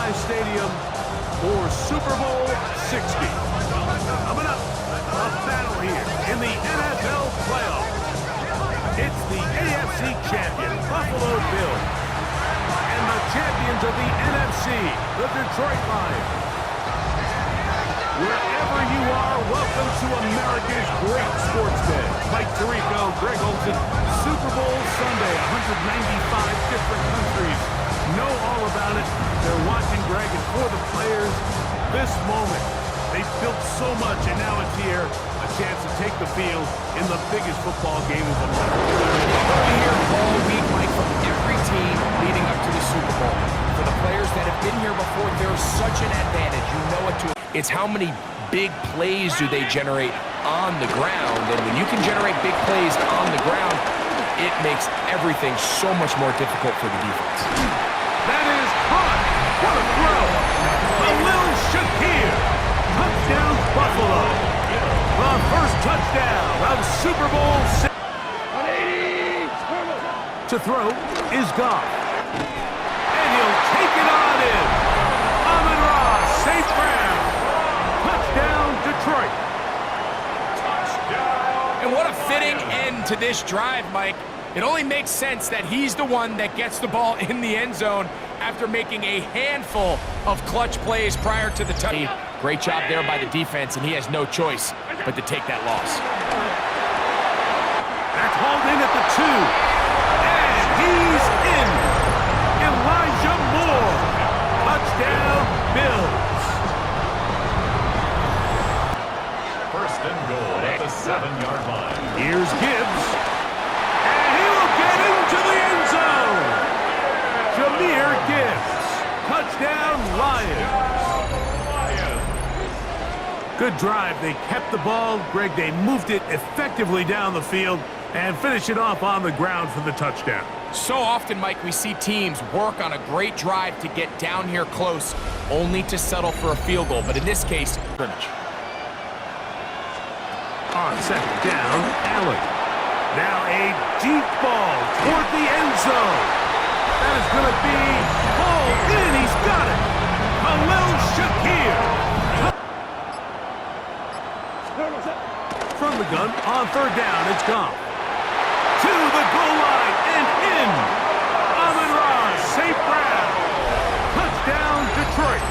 SoFi Stadium for Super Bowl 60. Coming up, a battle here in the NFL playoffs. It's the AFC champion, Buffalo Bills, and the champions of the NFC, the Detroit Lions. Wherever you are, welcome to America's great sports day. Mike Tirico, Greg Olsen, Super Bowl Sunday, 195 different countries know all about it. They're watching, Greg, and for the players, this moment. They've built so much, and now it's here, a chance to take the field in the biggest football game of the night. We'll be here all week, Mike, from every team leading up to the Super Bowl. For the players that have been here before, there's such an advantage. You know it to. It's how many big plays do they generate on the ground, and when you can generate big plays on the ground, it makes everything so much more difficult for the defense. That is hot. What a throw. Khalil Shakir. Touchdown, Buffalo. The first touchdown of Super Bowl 60. To throw is Goff. And he'll take it on in. Amon-Ra, St. Brown. Touchdown, Detroit. And what a fitting end to this drive, Mike. It only makes sense that he's the one that gets the ball in the end zone after making a handful of clutch plays prior to the touchdown. Great job there by the defense, and he has no choice but to take that loss. That's hauled in at the 2. And he's in. Elijah Moore. Touchdown, Bills. First and goal at the 7-yard line. Here's Gibbs. And he will get into the end zone. Jahmyr Gibbs. Touchdown, Lions. Good drive. They kept the ball. Greg, they moved it effectively down the field and finished it off on the ground for the touchdown. So often, Mike, we see teams work on a great drive to get down here close, only to settle for a field goal. But in this case, scrimmage. On second down, Allen. Now a deep ball toward the end zone. That is going to be hauled in. He's got it. Khalil Shakir. From the gun, on third down, it's gone. To the goal line and in. Amon-Ra, St. Brown. Touchdown, Detroit.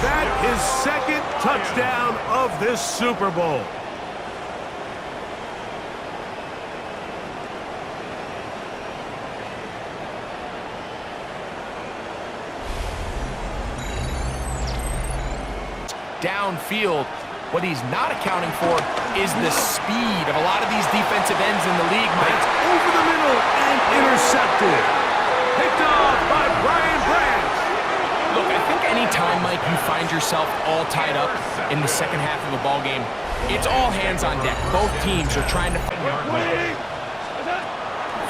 That is second touchdown of this Super Bowl. Downfield. What he's not accounting for is the speed of a lot of these defensive ends in the league, Mike. It's over the middle and intercepted. Picked off by Brian Branch. Look, I think any time, Mike, you find yourself all tied up in the second half of a ball game, it's all hands on deck. Both teams are trying to...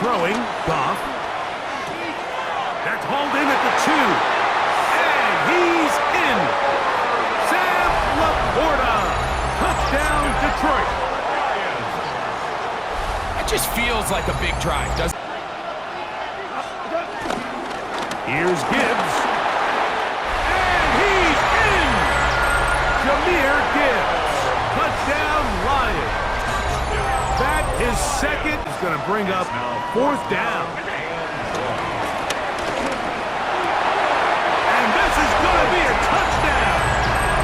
Throwing, Goff. That's hauled in at the 2. And he's in. Sam Laporta. Touchdown, Detroit. That just feels like a big drive, doesn't it? Here's Gibbs. And he's in. Jahmyr Gibbs. Touchdown, Lions. That is second. Is going to bring up fourth down. And this is going to be a touchdown.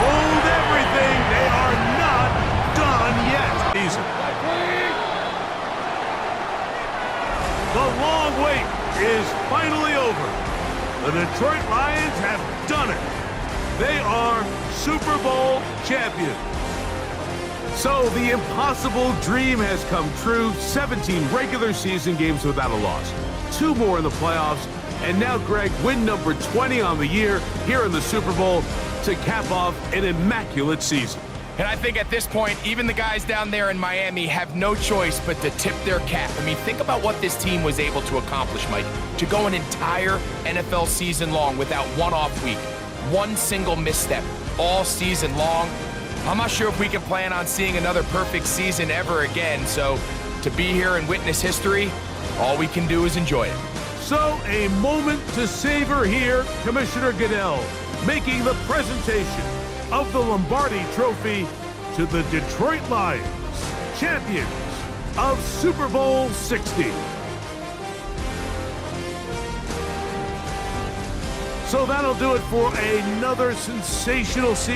Hold everything. They are not done yet. The long wait is finally over. The Detroit Lions have done it. They are Super Bowl champions. So the impossible dream has come true. 17 regular season games without a loss. 2 more in the playoffs. And now, Greg, win number 20 on the year here in the Super Bowl to cap off an immaculate season. And I think at this point, even the guys down there in Miami have no choice but to tip their cap. I mean, think about what this team was able to accomplish, Mike. To go an entire NFL season long without one off week, one single misstep, all season long. I'm not sure if we can plan on seeing another perfect season ever again. So to be here and witness history, all we can do is enjoy it. So a moment to savor here, Commissioner Goodell. making the presentation of the Lombardi Trophy to the Detroit Lions, champions of Super Bowl 60. So that'll do it for another sensational season.